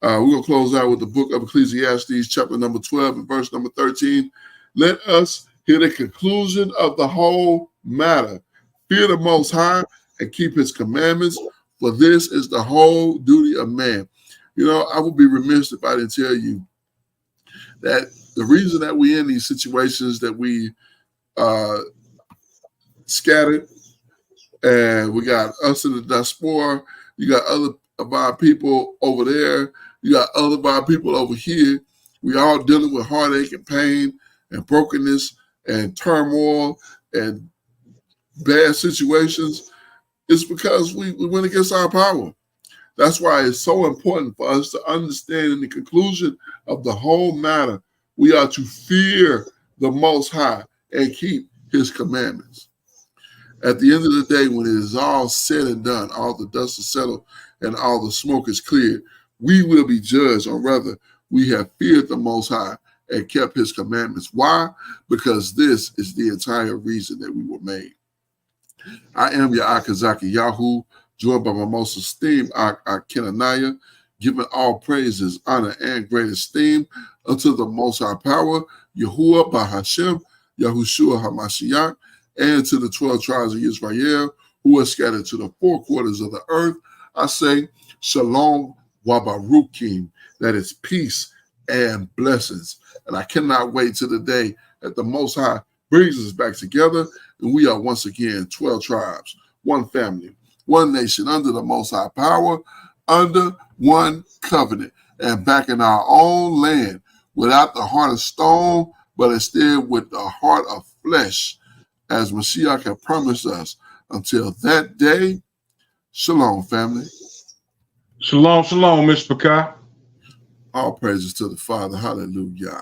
We're going to close out with the book of Ecclesiastes, chapter number 12 and verse number 13. Let us hear the conclusion of the whole matter. Fear the Most High and keep his commandments, for this is the whole duty of man. I would be remiss if I didn't tell you that the reason that we're in these situations, that we scattered, and we got us in the diaspora, you got other of our people over there, you got other of our people over here. We all dealing with heartache and pain and brokenness and turmoil and bad situations. It's because we went against our power. That's why it's so important for us to understand in the conclusion of the whole matter, we are to fear the Most High and keep his commandments. At the end of the day, when it is all said and done, all the dust is settled and all the smoke is cleared, we will be judged on whether we have feared the Most High and kept his commandments. Why? Because this is the entire reason that we were made. I am your Akazaki Yahu, joined by my most esteemed Kenaniah, giving all praises, honor, and great esteem unto the Most High Power, Yahuwah Bahashem, Yahushua HaMashiach, and to the 12 tribes of Israel who are scattered to the four quarters of the earth. I say, Shalom Wabarukim, that is peace and blessings. And I cannot wait till the day that the Most High brings us back together and we are once again 12 tribes, one family, one nation, under the Most High Power, under one covenant, and back in our own land without the heart of stone, but instead with the heart of flesh, as Mashiach had promised us. Until that day, shalom, family. Shalom, shalom, Mr. Pakai. All praises to the Father. Hallelujah.